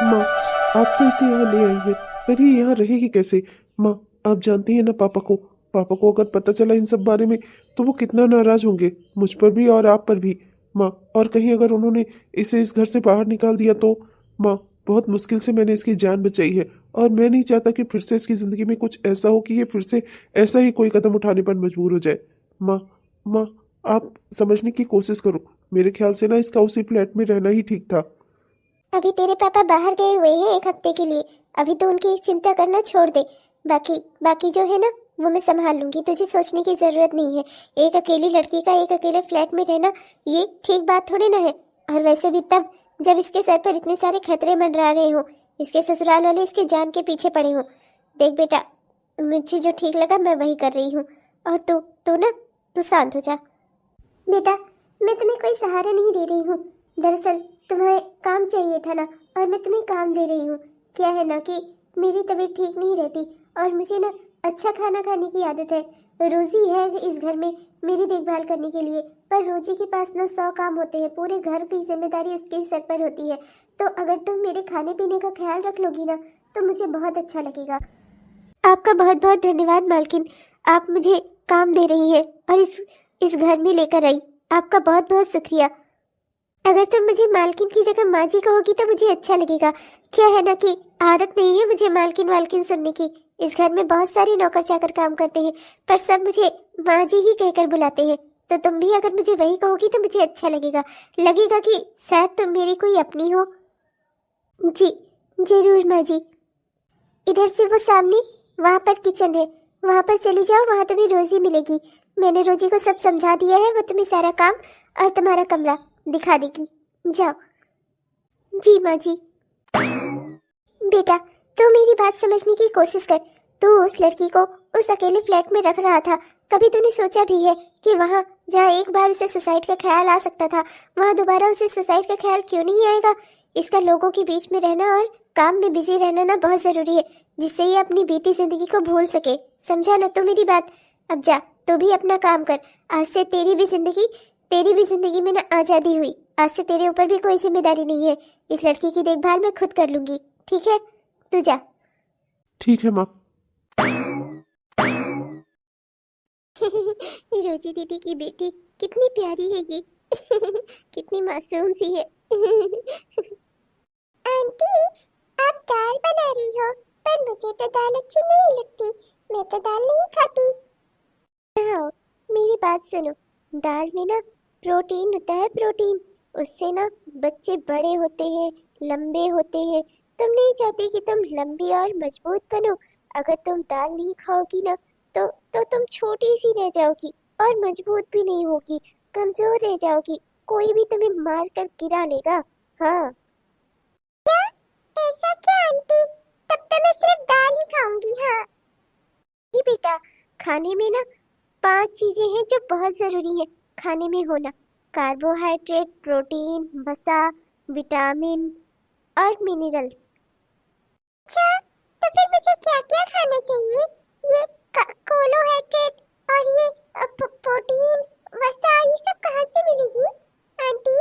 माँ, आप तो इसे यहाँ ले आई हैं, पर ये यहाँ रहेगी कैसे? माँ, आप जानती हैं ना पापा को अगर पता चला इन सब बारे में तो वो कितना नाराज होंगे, मुझ पर भी और आप पर भी। माँ, और कहीं अगर उन्होंने इसे इस घर से बाहर निकाल दिया तो? माँ, बहुत मुश्किल से मैंने इसकी जान बचाई है, और मैं नहीं चाहता कि फिर से इसकी ज़िंदगी में कुछ ऐसा हो कि ये फिर से ऐसा ही कोई कदम उठाने पर मजबूर हो जाए। माँ, माँ, आप समझने की कोशिश करो। मेरे ख्याल से ना इसका उसी फ्लैट में रहना ही ठीक था। अभी तेरे पापा बाहर गए हुए हैं एक हफ्ते के लिए। अभी तो उनकी चिंता करना छोड़ दे। बाकी बाकी जो है ना, वो मैं संभाल लूंगी। तुझे सोचने की जरूरत नहीं है। एक अकेली लड़की का एक अकेले फ्लैट में रहना ये ठीक बात थोड़ी ना है। और वैसे भी तब जब इसके सर पर इतने सारे खतरे मंडरा रहे हो, इसके ससुराल वाले इसके जान के पीछे पड़े हो। देख बेटा, मुझे जो ठीक लगा मैं वही कर रही हूँ। और तू तू ना तू शांत हो जा। बेटा, मैं तुम्हें कोई सहारा नहीं दे रही हूँ। दरअसल तुम्हें काम चाहिए था ना, और मैं तुम्हें काम दे रही हूँ। क्या है ना कि मेरी तबीयत ठीक नहीं रहती, और मुझे ना अच्छा खाना खाने की आदत है। रोजी है इस घर में मेरी देखभाल करने के लिए, पर रोजी के पास ना 100 काम होते हैं। पूरे घर की जिम्मेदारी उसके ही सर पर होती है। तो अगर तुम मेरे खाने पीने का ख्याल रख लोगी ना, तो मुझे बहुत अच्छा लगेगा। आपका बहुत बहुत धन्यवाद मालकिन। आप मुझे काम दे रही हैं और इस घर में लेकर आई। आपका बहुत बहुत शुक्रिया। अगर तुम मुझे मालकिन की जगह माँ जी कहोगी तो मुझे अच्छा लगेगा। क्या है ना कि आदत नहीं है मुझे मालकिन वालकिन सुनने की। इस घर में बहुत सारे नौकर चाकर काम करते हैं, पर सब मुझे माँ जी ही कहकर बुलाते हैं। तो तुम भी अगर मुझे वही कहोगी तो मुझे अच्छा लगेगा। लगेगा कि शायद तुम मेरी कोई अपनी हो। जी, जरूर माँ जी। इधर से वो सामने वहाँ पर किचन है, वहाँ पर चली जाओ। वहाँ तुम्हें रोजी मिलेगी। मैंने रोजी को सब समझा दिया है। वो तुम्हें सारा काम और तुम्हारा कमरा दिखा देगी। जाओ। जी माँ जी। बेटा, तू मेरी बात समझने की कोशिश कर। तू उस लड़की को उस अकेले फ्लैट में रख रहा था। कभी तूने सोचा भी है कि वहाँ जहाँ एक बार उसे सुसाइड का ख्याल आ सकता था, वहाँ दोबारा उसे सुसाइड का ख्याल क्यों नहीं आएगा? इसका लोगों के बीच में रहना और काम में बिजी रहना ना बहुत जरूरी है, जिससे ये अपनी बीती जिंदगी को भूल सके। समझा ना तू मेरी बात? अब जा, तू भी अपना काम कर। आज से तेरी भी जिंदगी में ना आजादी हुई। आज से तेरे ऊपर भी कोई जिम्मेदारी नहीं है। इस लड़की की देखभाल मैं खुद कर लूंगी। ठीक है, तू जा। ठीक है माँ। रोजी दीदी की बेटी कितनी प्यारी है ये। कितनी मासूम सी है। आंटी, आप दाल बना रही हो, पर मुझे तो दाल अच्छी नहीं लगती। मैं तो दाल नहीं खाती। हाँ, मेरी बात सुनो। दाल में ना प्रोटीन होता है, प्रोटीन। उससे ना बच्चे बड़े होते हैं, लंबे होते हैं। तुम नहीं चाहती कि तुम लंबी और मजबूत बनो? अगर तुम दाल नहीं खाओगी ना, तो तुम छोटी सी रह जाओगी और मजबूत भी नहीं होगी, कमजोर रह जाओगी। कोई भी तुम्हें मार कर गिरा लेगा। हाँ। क्या? ऐसा क्या आंटी? तब तो मैं सिर्फ दाल ही खाऊंगी। हाँ। जी बेटा, खाने में ना 5 चीजें हैं जो बहुत जरूरी है खाने में होना। कार्बोहाइड्रेट, प्रोटीन, वसा, विटामिन और मिनरल्स। अच्छा, तो फिर मुझे क्या-क्या खाना चाहिए? ये कार्बोहाइड्रेट और ये प्रोटीन, वसा, ये सब कहाँ से मिलेगी आंटी?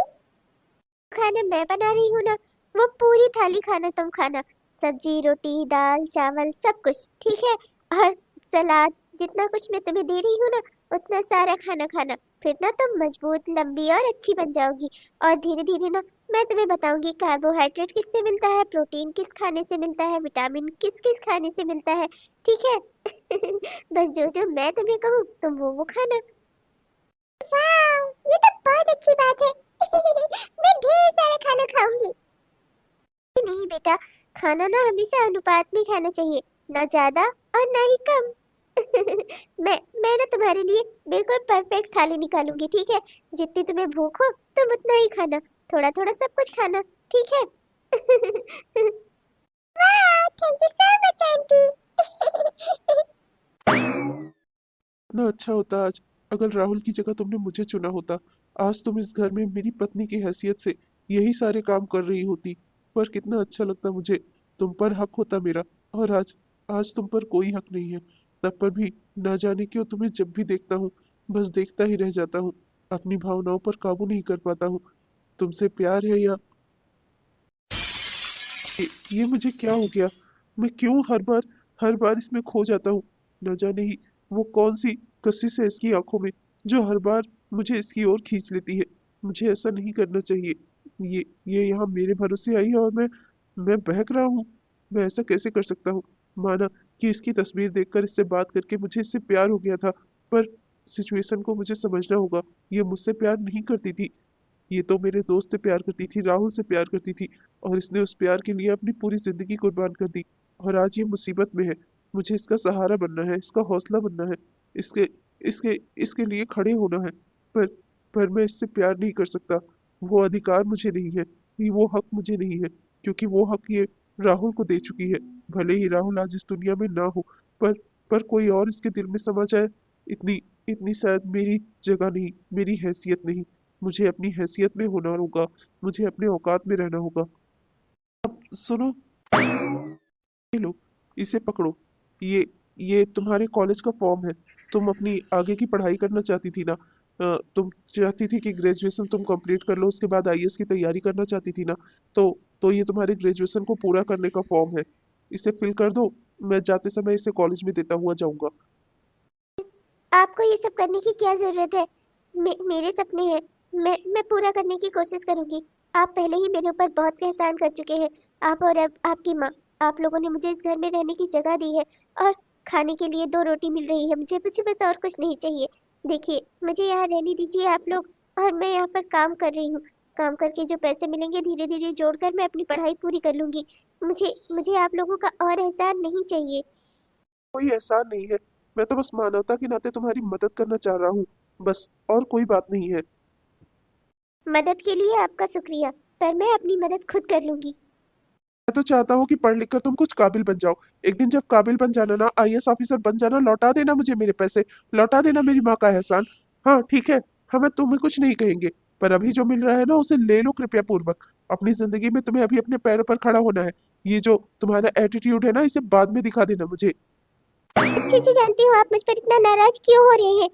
खाना मैं बना रही हूँ ना, वो पूरी थाली खाना तुम खाना। सब्जी, रोटी, दाल, चावल, सब कुछ ठीक है। और सलाद, जितना कुछ मैं तुम्हें दे रही हूँ ना, उतना सारा खाना खाना। फिर ना तुम मजबूत, लंबी और अच्छी बन जाओगी। और धीरे धीरे ना मैं तुम्हें बताऊंगी कार्बोहाइड्रेट किससे मिलता है, प्रोटीन किस खाने से मिलता है, विटामिन किस किस खाने से मिलता है। ठीक है? बस जो जो मैं तुम्हें कहूँ तुम वो खाना। वाह, ये तो बहुत अच्छी बात है। मैं ढेर सारा खाना खाऊंगी। नहीं बेटा, खाना ना हमेशा अनुपात में खाना चाहिए, ना ज्यादा और ना ही कम। मैं ना तुम्हारे लिए बिल्कुल परफेक्ट थाली निकालूंगी। ठीक है? जितनी तुम्हें भूख हो तुम उतना ही खाना, थोड़ा थोड़ा सब कुछ खाना। ठीक है? वाह, thank you so much aunty. कितना अच्छा होता आज अगर राहुल की जगह तुमने मुझे चुना होता। आज तुम इस घर में मेरी पत्नी की हैसियत से यही सारे काम कर रही होती। पर कितना अच्छा लगता मुझे, तुम पर हक होता मेरा। और आज आज तुम पर कोई हक नहीं है। तब पर भी ना जाने क्यों तुम्हें जब भी देखता हूँ बस देखता ही रह जाता हूँ। अपनी भावनाओं पर काबू नहीं कर पाता हूँ। तुमसे प्यार है या ये मुझे क्या हो गया? मैं क्यों हर बार इसमें खो जाता हूँ? न जाने ही वो कौन सी कशिश है इसकी आंखों में जो हर बार मुझे इसकी ओर खींच लेती है। मुझे ऐसा नहीं करना चाहिए। ये यहाँ मेरे भरोसे आई है और मैं बहक रहा हूँ। मैं ऐसा कैसे कर सकता हूँ? माना कि इसकी तस्वीर देखकर इससे बात करके मुझे इससे प्यार हो गया था, पर सिचुएशन को मुझे समझना होगा। ये मुझसे प्यार नहीं करती थी। ये तो मेरे दोस्त से प्यार करती थी, राहुल से प्यार करती थी, और इसने उस प्यार के लिए अपनी पूरी जिंदगी कुर्बान कर दी। और आज ये मुसीबत में है। मुझे इसका सहारा बनना है, इसका हौसला बनना है, इसके इसके इसके लिए खड़े होना है। पर पर मैं इससे प्यार नहीं कर सकता। वो अधिकार मुझे नहीं है, ये वो हक मुझे नहीं है, क्योंकि वो हक ये राहुल को दे चुकी है। भले ही राहुल आज इस दुनिया में ना हो, पर पर कोई और इसके दिल में समा जाए, इतनी इतनी शायद मेरी जगह नहीं, मेरी हैसियत नहीं। मुझे अपनी हैसियत में होना होगा, मुझे अपने औकात में रहना होगा। सुनो, ये लो, इसे पकड़ो। ये ये तुम्हारे कॉलेज का फॉर्म है। तुम अपनी आगे की पढ़ाई करना चाहती थी ना? तुम चाहती थी कि ग्रेजुएशन तुम कंप्लीट कर लो, उसके बाद आईएएस की तैयारी करना चाहती थी ना? तो ये तुम्हारे ग्रेजुएशन को पूरा करने का फॉर्म है। इसे फिल कर दो। मैं जाते समय इसे कॉलेज में देता हुआ जाऊंगा। आपको ये सब करने की क्या जरूरत है? मेरे सपने हैं, मैं पूरा करने की कोशिश करूंगी। आप पहले ही मेरे ऊपर बहुत एहसान कर चुके हैं। आप और अब आपकी माँ, आप लोगों ने मुझे इस घर में रहने की जगह दी है और खाने के लिए 2 रोटी मिल रही है। मुझे मुझे बस और कुछ नहीं चाहिए। देखिए, मुझे यहाँ रहने दीजिए आप लोग, और मैं यहाँ पर काम कर रही हूँ। काम करके जो पैसे मिलेंगे धीरे धीरे जोड़कर मैं अपनी पढ़ाई पूरी कर लूंगी। मुझे मुझे आप लोगों का और एहसान नहीं चाहिए। कोई एहसान नहीं है। मैं तो बस मानवता के नाते तुम्हारी मदद करना चाह रहा हूँ, बस, और कोई बात नहीं है। मदद के लिए आपका शुक्रिया, पर मैं अपनी मदद खुद कर लूंगी। मैं तो चाहता हूँ कि पढ़ लिख कर तुम कुछ काबिल बन जाओ। एक दिन जब काबिल बन जाना ना, आईएएस ऑफिसर बन जाना, लौटा देना मुझे मेरे पैसे, लौटा देना मेरी माँ का एहसान। हाँ ठीक है, हमें तुम्हें कुछ नहीं कहेंगे, पर अभी जो मिल रहा है ना उसे ले लो कृपया पूर्वक। अपनी जिंदगी में तुम्हें अभी अपने पैरों पर खड़ा होना है। ये जो तुम्हारा एटीट्यूड है ना, इसे बाद में दिखा देना मुझे। अच्छे से जानती हूँ आप मुझ पर इतना नाराज क्यों हो रहे हैं।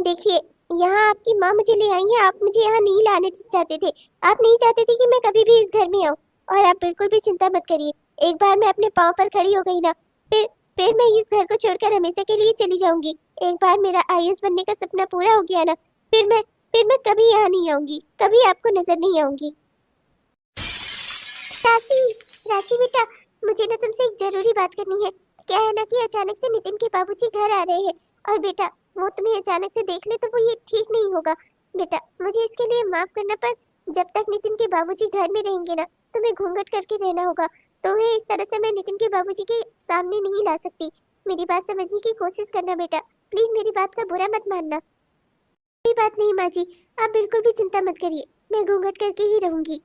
देखिए, यहाँ आपकी माँ मुझे ले आई है, आप मुझे यहाँ नहीं लाने चाहते थे। आप नहीं चाहते थे कि मैं कभी भी इस घर में आऊँ। और आप बिल्कुल भी चिंता मत करिए, एक बार मैं अपने पाँव पर खड़ी हो गई ना, फिर मैं इस घर को छोड़कर हमेशा के लिए चली जाऊंगी। एक बार मेरा आईएएस बनने का सपना पूरा हो गया ना, फिर मैं कभी यहाँ नहीं आऊंगी, कभी आपको नजर नहीं आऊंगी। राशि, राशि बेटा, मुझे ना तुमसे एक जरूरी बात करनी है। क्या है ना कि अचानक से नितिन के बाबूजी घर आ रहे हैं, और बेटा वो तुम्हें अचानक से देख ले तो वो ये ठीक नहीं होगा। बेटा मुझे इसके लिए माफ करना, पर जब तक नितिन के बाबूजी घर में रहेंगे ना, तुम्हें घूंघट करके रहना होगा। तुम्हें इस तरह से मैं नितिन के बाबूजी के सामने नहीं ला सकती। मेरी बात समझने की कोशिश करना बेटा, प्लीज मेरी बात का बुरा मत मानना। कोई बात नहीं माँ जी, आप बिल्कुल भी चिंता मत करिए, मैं घूंघट करके ही रहूंगी।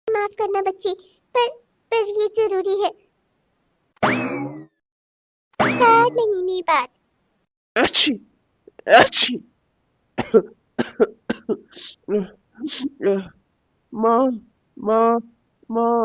माफ करना बच्ची, पर ये जरूरी है। 4 महीने बाद। अच्छी, अच्छी। माँ, माँ, माँ।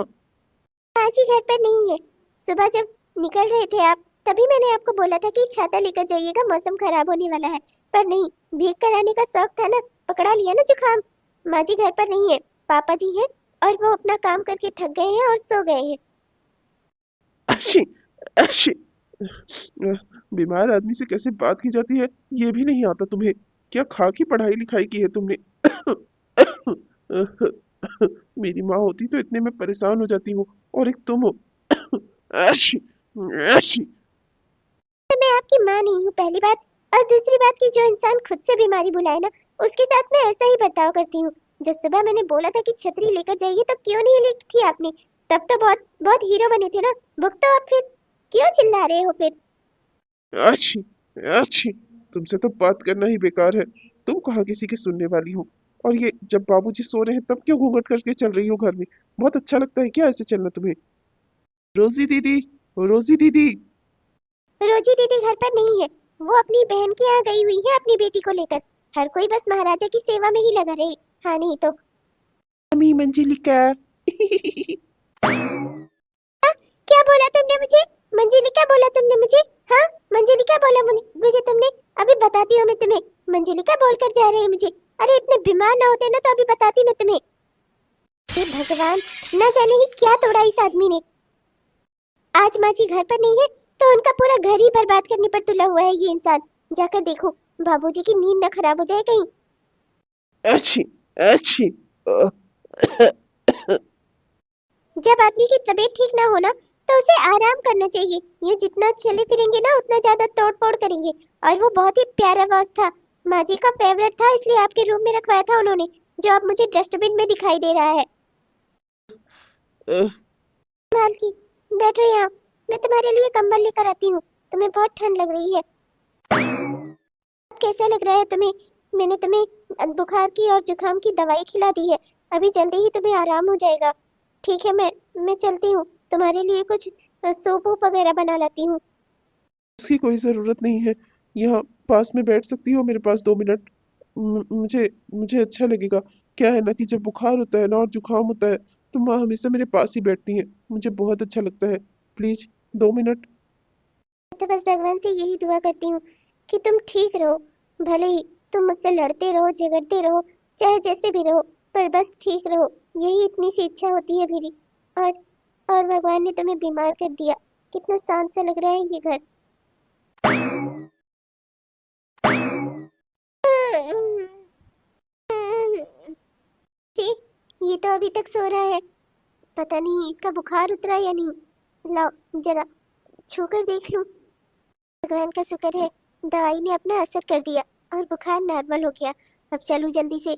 आज ही घर पर नहीं है। सुबह जब निकल रहे थे आप, तभी मैंने आपको बोला था कि छाता लेकर जाइएगा, मौसम खराब होने वाला है। पर नहीं, भीग कर आने का शौक था ना, पकड़ा लिया ना जुकाम। माँ जी घर पर नहीं है, पापा जी हैं, और वो अपना काम करके थक गए हैं और सो गए हैं। अच्छी, अच्छी। बीमार आदमी से कैसे बात की जाती है, ये भी नहीं आता तुम्हें? क्या खा की पढ़ाई लिखाई की है तुमने? मेरी माँ होती तो इतने में परेशान हो जाती हूँ, और एक तुम हो। अच्छी, अच्छी। मैं आपकी माँ नहीं हूँ, पहली बात। और दूसरी बात कि जो इंसान खुद से बीमारी बुलाए ना, उसके साथ मैं ऐसा ही बर्ताव करती हूँ। जब सुबह मैंने बोला था कि छतरी लेकर जाइए, तो क्यों नहीं ली थी आपने? तब तो बहुत बहुत हीरो बने थे ना। बुक तो आप फिर क्यों चिल्ला रहे हो फिर? अच्छी, अच्छी। तुमसे तो बात करना ही बेकार है। तुम कहाँ किसी की सुनने वाली हो? और ये जब बाबूजी सो रहे हैं तब क्यों घूंघट करके चल रही हो घर में? बहुत अच्छा लगता है क्या ऐसे चलना तुम्हें? रोजी दीदी, रोजी दीदी। रोजी दीदी घर पर नहीं है, वो अपनी बहन के यहाँ गई हुई है अपनी बेटी को लेकर। हर कोई बस महाराजा की सेवा में ही लगा रहे। हाँ नहीं तो। अमी मंजिलिका। क्या बोला तुमने मुझे? मंजुलिका बोला तुमने मुझे? हाँ, मंजुलिका बोला मुझे तुमने? अभी बताती हूँ मैं तुम्हें। मंजुलिका बोलकर जा रहे हैं मुझे। अरे इतने बीमार ना होते ना तो अभी बताती मैं तुम्हें। हे भगवान, न जाने ही क्या तोड़ा इस आदमी ने। आज माँ जी घर पर नहीं है तो उनका पूरा घर ही बर्बाद करने पर तुला हुआ है ये इंसान। जाकर देखो बाबूजी की नींद न खराब हो जाए कहीं। अच्छी अच्छी। अ, जब आदमी की तबीयत ठीक ना हो ना तो उसे आराम करना चाहिए। ये जितना चले फिरेंगे ना उतना ज्यादा तोड़ फोड़ करेंगे। और वो बहुत ही प्यारा बॉस था, माँ जी का फेवरेट था, इसलिए आपके रूम में रखवाया था उन्होंने, जो अब मुझे डस्टबिन में दिखाई दे रहा है। अ, मालकी, बैठो यहाँ, मैं तुम्हारे लिए कंबल लेकर आती हूँ। तुम्हें बहुत ठंड लग रही है। कैसा लग रहा है तुम्हें? मैंने तुम्हें बुखार की और जुकाम की दवाई खिला दी है, अभी जल्दी ही तुम्हें आराम हो जाएगा। ठीक है, मैं चलती हूँ, तुम्हारे लिए कुछ सूप वूप वगैरह बना लाती हूँ। उसकी कोई ज़रूरत नहीं है। यहाँ पास में बैठ सकती हो मेरे पास 2 मिनट? मुझे मुझे अच्छा लगेगा। क्या है ना कि जब बुखार होता है ना और जुकाम होता है तो माँ हमेशा मेरे पास ही बैठती हैं। मुझे बहुत अच्छा लगता है। Please 2 minute. तो बस भगवान से यही दुआ करती हूँ कि तुम ठीक रहो। भले ही तुम मुझसे लड़ते रहो, झगड़ते रहो, चाहे जैसे भी रहो, पर बस ठीक रहो, यही इतनी सी इच्छा होती है मेरी। और और भगवान ने तुम्हें बीमार कर दिया। कितना शांत सा लग रहा है ये घर। ठीक, ये तो अभी तक सो रहा है। पता नहीं इसका बुखार उतरा या नहीं। लाओ जरा छू कर देख लूं। भगवान का शुक्र है, दवाई ने अपना असर कर दिया और बुखार नॉर्मल हो गया। अब चलूं जल्दी से,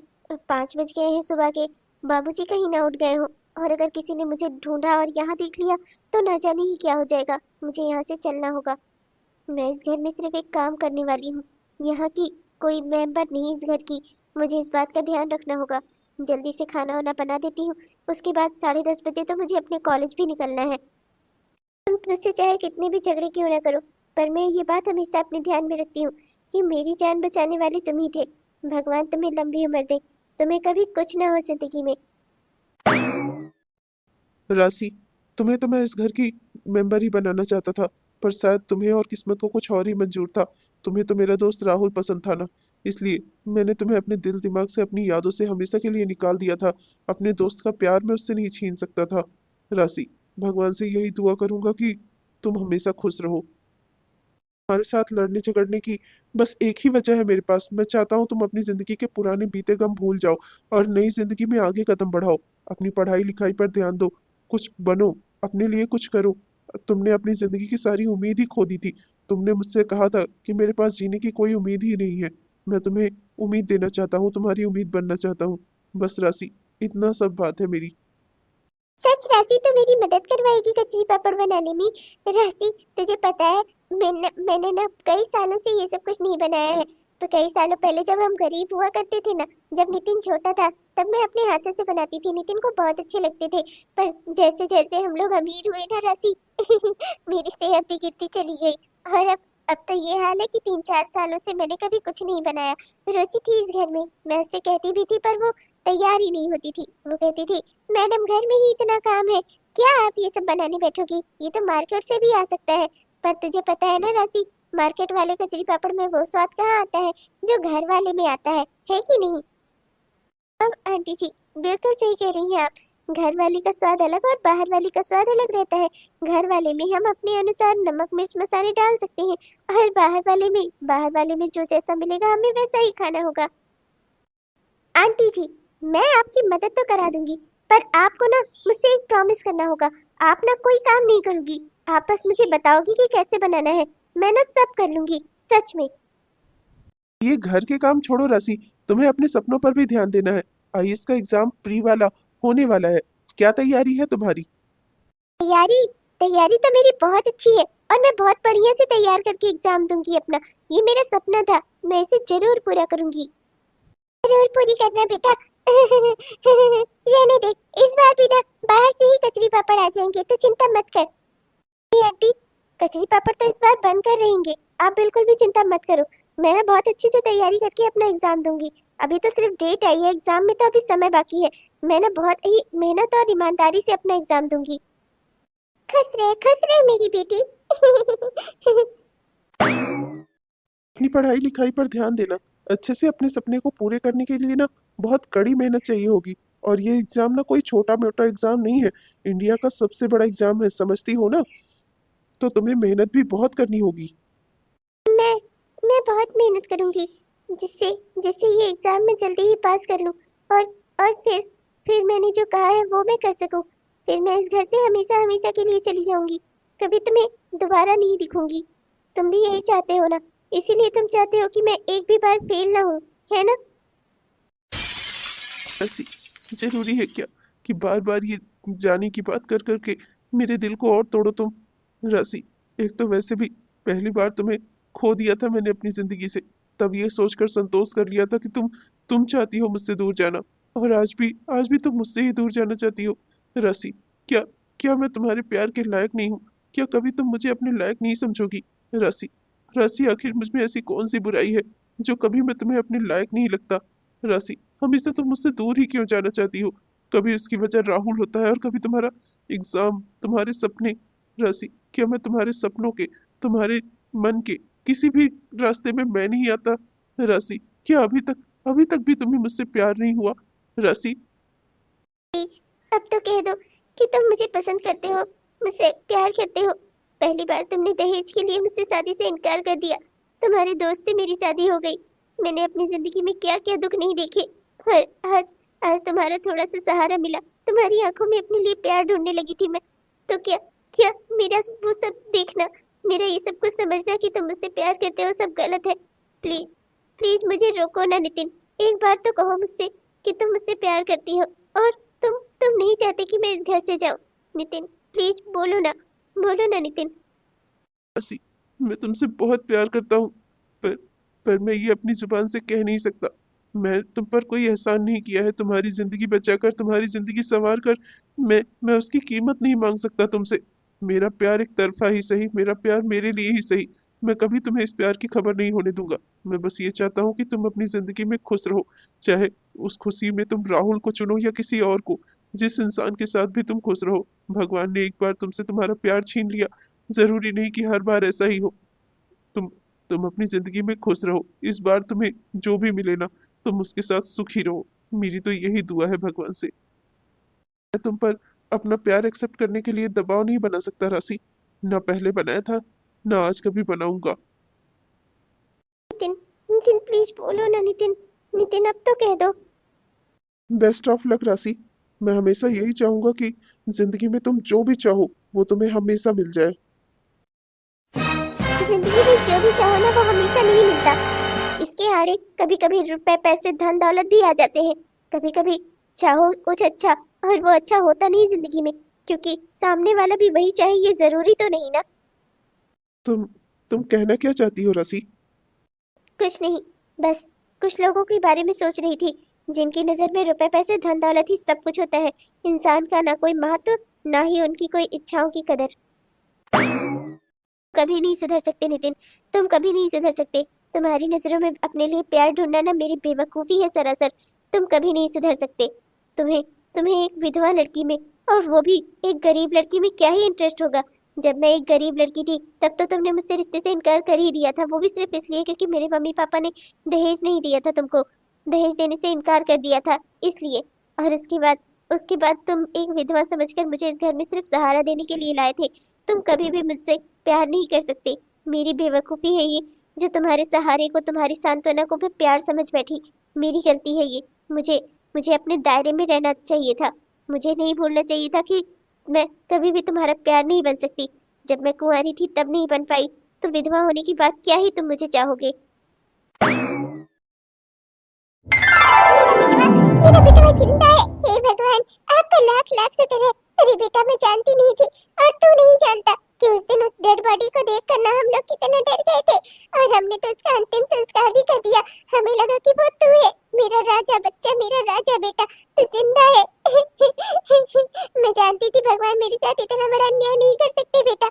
5 बज गए हैं सुबह के। बाबूजी कहीं ना उठ गए हो, और अगर किसी ने मुझे ढूंढा और यहाँ देख लिया तो ना जाने ही क्या हो जाएगा। मुझे यहाँ से चलना होगा। मैं इस घर में सिर्फ एक काम करने वाली हूँ, यहाँ की कोई मेंबर नहीं इस घर की। मुझे इस बात का ध्यान रखना होगा। जल्दी से खाना वाना बना देती हूँ, उसके बाद 10:30 बजे तो मुझे अपने कॉलेज भी निकलना है। तुम मुझसे चाहे कितने भी झगड़े क्यों ना करो, पर मैं ये बात हमेशा अपने ध्यान में रखती हूँ कि मेरी जान बचाने वाले तुम ही थे। भगवान तुम्हें लंबी उम्र दे, तुम्हें कभी कुछ ना हो जिंदगी में। राशि, तुम्हें तो मैं इस घर की मेंबर ही बनाना चाहता था, पर शायद तुम्हें और किस्मत को कुछ और ही मंजूर था। तुम्हें तो मेरा दोस्त राहुल पसंद था ना, इसलिए मैंने तुम्हें अपने दिल दिमाग से, अपनी यादों से हमेशा के लिए निकाल दिया था। अपने दोस्त का प्यार मैं उससे नहीं छीन सकता था। राशि, भगवान से यही दुआ करूंगा कि तुम हमेशा खुश रहो। तुम्हारे साथ लड़ने झगड़ने की बस एक ही वजह है मेरे पास। मैं चाहता हूँ तुम अपनी जिंदगी के पुराने बीते गम भूल जाओ और नई जिंदगी में आगे कदम बढ़ाओ। अपनी पढ़ाई लिखाई पर ध्यान दो, कुछ बनो, अपने लिए कुछ करो। तुमने अपनी जिंदगी की सारी उम्मीद ही खो दी थी। तुमने मुझसे कहा था कि मेरे पास जीने की कोई उम्मीद ही नहीं है। मैं तुम्हें उम्मीद देना चाहता हूँ, तुम्हारी उम्मीद बनना चाहता हूँ। बस राशि, इतना सब बात है मेरी। सच राशि तो मेरी मदद करवाएगी कचरी पापड़ बनाने में। राशि, तुझे पता है मैंने ना कई सालों से ये सब कुछ नहीं बनाया है। तो कई सालों पहले जब हम गरीब हुआ करते थे ना, जब नितिन छोटा था, तब मैं अपने हाथों से बनाती थी। नितिन को बहुत अच्छे लगते थे। पर जैसे जैसे हम लोग अमीर हुए ना राशि, मेरी सेहत भी गिरती चली गई। और अब तो ये हाल है कि 3-4 सालों से मैंने कभी कुछ नहीं बनाया। रुचि थी इस घर में, मैं उससे कहती भी थी, पर वो तैयार ही नहीं होती थी। वो कहती थी, मैडम घर में ही इतना काम है, क्या आप ये सब बनाने बैठोगी? ये तो मार्केट से भी आ सकता है। पर तुझे पता है ना राशि, मार्केट वाले कचरी पापड़ में वो स्वाद कहाँ आता है जो घर वाले में आता है कि नहीं? अब आंटी जी बिल्कुल सही कह रही हैं आप। घर वाली का स्वाद अलग और बाहर वाली का स्वाद अलग रहता है। घर वाले में हम अपने अनुसार नमक मिर्च मसाले डाल सकते हैं, और बाहर वाले में जो जैसा मिलेगा हमें वैसा ही खाना होगा। आंटी जी, मैं आपकी मदद तो करा दूंगी, पर आपको ना मुझसे एक प्रॉमिस करना होगा। आप ना कोई काम नहीं करोगी, आप बस मुझे बताओगी कि कैसे बनाना है। मैं ना सब कर लूंगी, सच में। ये घर के काम छोड़ो राशि, तुम्हें अपने सपनों पर भी ध्यान देना है। आईएएस का एग्जाम प्री वाला होने वाला है। क्या तैयारी है तुम्हारी? तैयारी तैयारी तो मेरी बहुत अच्छी है, और मैं बहुत बढ़िया से तैयार करके एग्जाम दूंगी अपना। ये मेरा सपना था, मैं इसे जरूर पूरा करूंगी। जरूर पूरी करना बेटा। रहने दे, इस बार भी ना बाहर से ही कचरी पापड़ आ जाएंगे, तो चिंता मत कर। नहीं आंटी, कचरी पापड़ तो इस बार बनकर रहेंगे, आप बिल्कुल भी चिंता मत करो। मैं ना बहुत अच्छे से तैयारी करके अपना एग्जाम दूंगी। अभी तो सिर्फ डेट आई है, एग्जाम में तो अभी समय बाकी है। मैं ना बहुत ही मेहनत और ईमानदारी से अपना एग्जाम दूंगी। खुश रहे मेरी बेटी। अपनी पढ़ाई लिखाई पर ध्यान देना। अच्छे से अपने सपने को पूरे करने के लिए ना बहुत कड़ी मेहनत चाहिए होगी। और ये एग्जाम ना कोई छोटा मोटा एग्जाम नहीं है, इंडिया का सबसे बड़ा एग्जाम है, समझती हो ना? तो तुम्हें मेहनत भी बहुत करनी होगी। मैं मैं बहुत मेहनत करूंगी, जिससे जिससे ये एग्जाम में जल्दी ही पास कर लूं, और और फिर मैंने जो कहा है वो मैं कर सकूं। फिर मैं इस घर से हमेशा हमेशा के लिए चली जाऊंगी, कभी तुम्हें दोबारा नहीं दिखूंगी। तुम भी यही चाहते हो ना? इसीलिए तुम चाहते हो कि मैं एक भी बार फेल ना हूं, है ना? ऐसी जरूरी है क्या कि बार बार ये जाने की बात कर करके मेरे दिल को और तोड़ो तुम? राशि, एक तो वैसे भी पहली बार तुम्हें खो दिया था मैंने अपनी जिंदगी से, तब ये सोचकर संतोष कर लिया था कि तुम चाहती हो मुझसे दूर जाना, और आज भी तुम मुझसे ही दूर जाना चाहती हो। राशि, क्या क्या मैं तुम्हारे प्यार के लायक नहीं हूँ? क्या कभी तुम मुझे अपने लायक नहीं समझोगी? राशि, राशि, आखिर मुझ में ऐसी कौन सी बुराई है जो कभी मैं तुम्हें अपने लायक नहीं लगता? राशि, हमेशा तुम मुझसे दूर ही क्यों जाना चाहती हो? कभी उसकी वजह राहुल होता है और कभी तुम्हारा एग्जाम, तुम्हारे सपने। राशि, क्या मैं तुम्हारे सपनों के, तुम्हारे मन के किसी भी रास्ते में मैं नहीं आता? राशि, क्या अभी तक भी तुम्हें मुझसे प्यार नहीं हुआ? राशि, प्लीज अब तो कह दो कि तुम मुझे पसंद करते हो, मुझसे प्यार करते हो। पहली बार तुमने दहेज के लिए मुझसे शादी से इनकार कर दिया, तुम्हारे दोस्त से मेरी शादी हो गई। मैंने अपनी जिंदगी में क्या क्या दुख नहीं देखे, और आज आज तुम्हारा थोड़ा सा सहारा मिला, तुम्हारी आंखों में अपने लिए प्यार ढूंढने लगी थी मैं। तो क्या क्या मेरा वो सब देखना, मेरा ये सब कुछ समझना कि तुम मुझसे प्यार करते हो सब गलत है? प्लीज प्लीज मुझे रोको ना नितिन, एक बार तो कहो मुझसे कि तुम मुझसे प्यार करती हो, और तुम नहीं चाहते कि मैं इस घर से जाऊं। नितिन प्लीज बोलो ना नितिन। राशि, मैं तुमसे बहुत प्यार करता हूँ, पर पर मैं ये अपनी जुबान से कह नहीं सकता। मैं तुम पर कोई एहसान नहीं किया है, तुम्हारी जिंदगी बचाकर, तुम्हारी जिंदगी संवार कर मैं उसकी कीमत नहीं मांग सकता तुमसे। मेरा प्यार एक तरफा ही सही, मेरा प्यार मेरे लिए ही सही, मैं कभी तुम्हें इस प्यार की खबर नहीं होने दूंगा। मैं बस ये चाहता हूँ कि तुम अपनी जिंदगी में खुश रहो, चाहे उस खुशी में तुम राहुल को चुनो या किसी और को, जिस इंसान के साथ भी तुम खुश रहो। भगवान ने एक बार तुमसे तुम्हारा प्यार छीन लिया, जरूरी नहीं कि हर बार ऐसा ही हो। तुम तुम अपनी जिंदगी में खुश रहो, इस बार तुम्हें जो भी मिले ना, तुम उसके साथ सुखी रहो। मेरी तो यही दुआ है भगवान से। मैं तुम पर अपना प्यार एक्सेप्ट करने के लिए दबाव नहीं बना सकता राशि, ना पहले बनाया था, ना आज कभी बनाऊंगा। नितिन नितिन प्लीज बोलो ना नितिन, नितिन अब तो कह दो। बेस्ट ऑफ लक राशि, मैं हमेशा यही चाहूंगा कि जिंदगी में तुम जो भी चाहो वो तुम्हें हमेशा मिल जाए। जिंदगी में जो भी चाहो ना वो हमेशा नहीं मिलता, इसके आड़े कभी कभी रुपए पैसे धन दौलत भी आ जाते हैं। कभी कभी चाहो कुछ अच्छा और वो अच्छा होता नहीं जिंदगी में, क्योंकि सामने वाला भी वही चाहे ये जरूरी तो नहीं ना। तुम तुम कहना क्या चाहती हो राशि? कुछ नहीं, बस कुछ लोगों के बारे में सोच रही थी जिनकी नजर में रुपए पैसे धन दौलत ही सब कुछ होता है, इंसान का ना कोई महत्व, ना ही उनकी कोई इच्छाओं की कदर। कभी नहीं सुधर सकते नितिन, तुम कभी नहीं सुधर सकते। तुम्हारी नजरों में अपने लिए प्यार ढूंढना ना मेरी बेवकूफी है सरासर। तुम कभी नहीं सुधर सकते। तुम्हें तुम्हें एक विधवा लड़की में, और वो भी एक गरीब लड़की में क्या ही इंटरेस्ट होगा? जब मैं एक गरीब लड़की थी तब तो तुमने मुझसे रिश्ते से इनकार कर ही दिया था, वो भी सिर्फ इसलिए क्योंकि मेरे मम्मी पापा ने दहेज नहीं दिया था तुमको, दहेज देने से इनकार कर दिया था इसलिए। और उसके बाद तुम एक विधवा समझकर मुझे इस घर में सिर्फ सहारा देने के लिए लाए थे। तुम कभी भी मुझसे प्यार नहीं कर सकते। मेरी बेवकूफ़ी है ये, जो तुम्हारे सहारे को, तुम्हारी सांत्वना को मैं प्यार समझ बैठी। मेरी गलती है ये। मुझे मुझे अपने दायरे में रहना चाहिए था। मुझे नहीं भूलना चाहिए था कि मैं कभी भी तुम्हारा प्यार नहीं बन सकती। जब मैं कुंवारी थी तब नहीं बन पाई, तो विधवा होने की बात क्या ही तुम मुझे चाहोगे? मेरा बेटा जिंदा है। हे भगवान, आपका लाख लाख शुक्र है। अरे बेटा, मैं जानती नहीं थी और तू नहीं जानता कि उस दिन उस डेड बॉडी को देखकर ना हम लोग कितना डर गए थे, और हमने तो उसका अंतिम संस्कार भी कर दिया। हमें लगा कि वो तू है, मेरा राजा बच्चा, मेरा राजा बेटा, तू जिंदा है। मैं जानती थी भगवान मेरे साथ इतना बड़ा अन्याय नहीं कर सकते बेटा।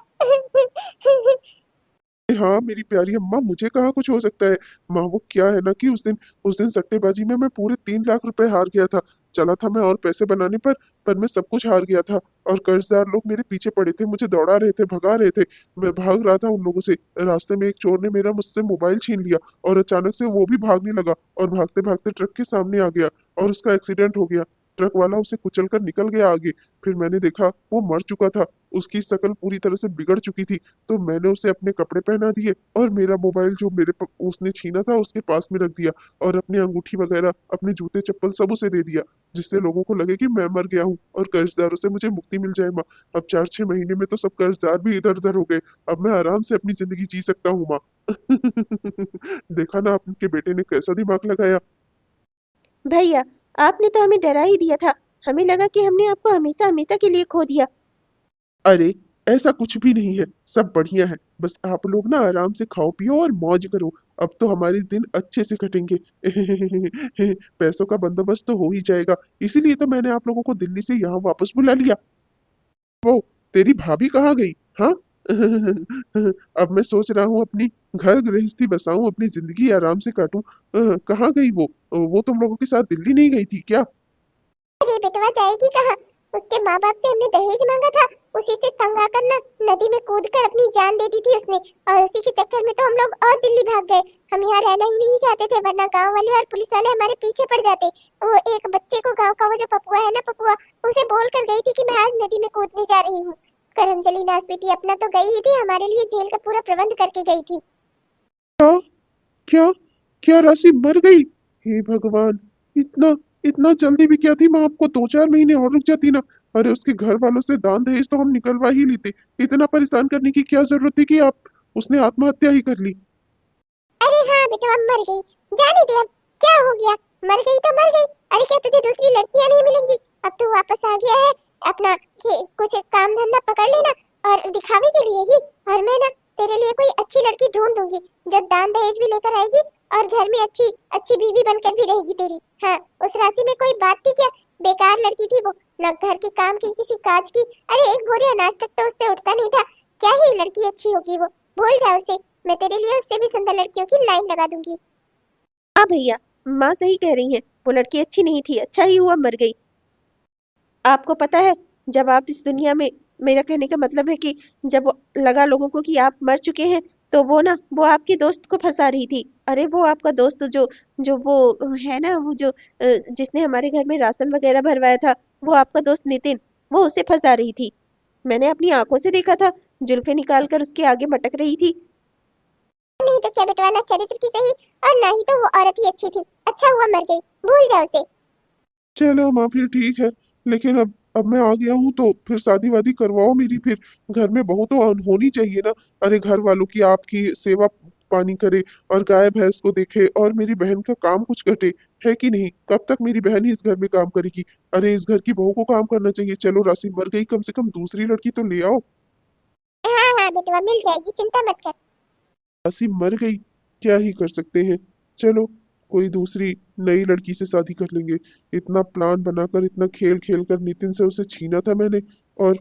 हाँ मेरी प्यारी अम्मा, मुझे कहाँ कुछ हो सकता है। माँ वो क्या है ना कि उस दिन सट्टेबाजी में मैं पूरे 3 लाख रुपए हार गया था। चला था मैं और पैसे बनाने पर मैं सब कुछ हार गया था, और कर्जदार लोग मेरे पीछे पड़े थे, मुझे दौड़ा रहे थे, भगा रहे थे। मैं भाग रहा था उन लोगों से, रास्ते में एक चोर ने मेरा मुझसे मोबाइल छीन लिया, और अचानक से वो भी भागने लगा और भागते भागते ट्रक के सामने आ गया और उसका एक्सीडेंट हो गया। ट्रक वाला उसे कुचल कर निकल गया आगे। फिर मैंने देखा वो मर चुका था, उसकी शक्ल पूरी तरह से बिगड़ चुकी थी। तो मैंने उसे अपने कपड़े पहना दिए और मेरा मोबाइल जो उसने छीना था उसके पास में रख दिया, और अपनी अंगूठी वगैरह, अपने जूते चप्पल सब उसे दे दिया, जिससे लोगों को लगे कि मैं मर गया हूँ और कर्जदारों से मुझे मुक्ति मिल जाए माँ। अब 4-6 महीने में तो सब कर्जदार भी इधर उधर हो गए। अब मैं आराम से अपनी जिंदगी जी सकता हूँ माँ। देखा ना आपके बेटे ने कैसा दिमाग लगाया। भैया, आपने तो हमें डरा ही दिया था। हमें लगा कि हमने आपको हमेशा हमेशा के लिए खो दिया। अरे ऐसा कुछ भी नहीं है, सब बढ़िया है। बस आप लोग ना आराम से खाओ पियो और मौज करो। अब तो हमारे दिन अच्छे से कटेंगे। पैसों का बंदोबस्त तो हो ही जाएगा, इसीलिए तो मैंने आप लोगों को दिल्ली से यहाँ वापस बुला लिया। वो तेरी भाभी कहाँ गई? हाँ। अब मैं सोच रहा हूँ अपनी घर गृहस्थी बसाऊं, अपनी जिंदगी आराम से काटूं। कहाँ गई वो तुम लोगों के साथ दिल्ली नहीं गई थी क्या? अरे बेटवा जाएगी कहाँ? उसके माँ बाप से हमने दहेज मांगा था, उसी से तंग आकर ना नदी में कूद कर अपनी जान दे दी थी उसने। और उसी के चक्कर में तो हम लोग और दिल्ली भाग गए। हम यहाँ रहना ही नहीं चाहते थे, वरना गांव वाले और पुलिस वाले हमारे पीछे पड़ जाते। वो एक बच्चे को, गांव का वो जो पपुआ है ना, पपुआ, उसे बोल कर गई थी कि मैं आज नदी में कूदने जा रही हूँ। करमजली नाच बेटी अपना तो गई ही थी, हमारे लिए जेल का पूरा प्रबंध करके गई थी। क्या? क्या? क्या राशि मर गई? हे भगवान, इतना इतना जल्दी भी क्या थी? मैं आपको 2-4 महीने और रुक जाती ना। अरे उसके घर वालों से दान दहेज तो हम निकलवा ही लेते। इतना परेशान करने की क्या जरूरत थी कि आप उसने आत्महत्या ही कर ली। अरे हाँ बेटा अब मर गई, जाने दे अब, क्या हो गया? मर गई तो मर गई। अरे क्या तुझे दूसरी लड़कियां नहीं मिलेंगी? अब तू वापस आ गया है, अपना कुछ काम धंधा पकड़ लेना और दिखावे के लिए ही। और मैं ना तेरे लिए कोई अच्छी लड़की ढूंढ दूंगी जो दान दहेज भी लेकर आएगी और घर में अच्छी अच्छी बीवी बनकर भी रहेगी तेरी। हाँ, उस राशि में कोई बात थी क्या? बेकार लड़की थी वो, न घर के काम की किसी काज की। अरे एक बोरी अनाज तक तो उससे उठता नहीं था। क्या ही लड़की अच्छी होगी वो, भूल जा उसे। मैं तेरे लिए उससे भी सुंदर लड़कियों की लाइन लगा दूंगी। हाँ भैया, माँ सही कह रही हैं। वो लड़की अच्छी नहीं थी, अच्छा ही हुआ मर गई। आपको पता है, जब आप इस दुनिया में, मेरा कहने का मतलब है कि जब लगा लोगों को कि आप मर चुके हैं, तो वो आपकी दोस्त को फंसा रही थी। अरे वो आपका दोस्त जो जो वो है ना, वो जो जिसने हमारे घर में राशन वगैरह भरवाया था, वो आपका दोस्त नितिन, वो उसे फंसा रही थी। मैंने अपनी आंखों से देखा था, जुल्फे निकाल कर उसके आगे मटक रही थी। नहीं तो क्या बेटवा, ना चरित्र की सही और ना ही तो वो औरत ही अच्छी थी। अच्छा हुआ मर गई, भूल जा उसे। चलो माँ फिर ठीक है, लेकिन अब मैं आ गया हूँ तो फिर शादी वादी करवाओ मेरी। फिर घर में बहू तो होनी चाहिए ना। अरे घर वालों की आपकी सेवा पानी करे और गाय भैंस को देखे और मेरी बहन का काम कुछ घटे, है कि नहीं? कब तक मेरी बहन ही इस घर में काम करेगी? अरे इस घर की बहू को काम करना चाहिए। चलो राशि मर गई, कम से कम दूसरी लड़की तो ले आओ। हाँ हाँ बेटवा मिल जाएगी, चिंता मत कर। राशि मर गई, क्या ही कर सकते हैं। चलो कोई दूसरी नई लड़की से शादी कर लेंगे। इतना प्लान बनाकर, इतना खेल खेल कर नितिन से उसे छीना था मैंने, और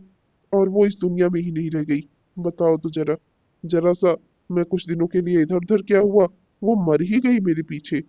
और वो इस दुनिया में ही नहीं रह गई। बताओ तो जरा, जरा सा मैं कुछ दिनों के लिए इधर उधर क्या हुआ, वो मर ही गई मेरे पीछे।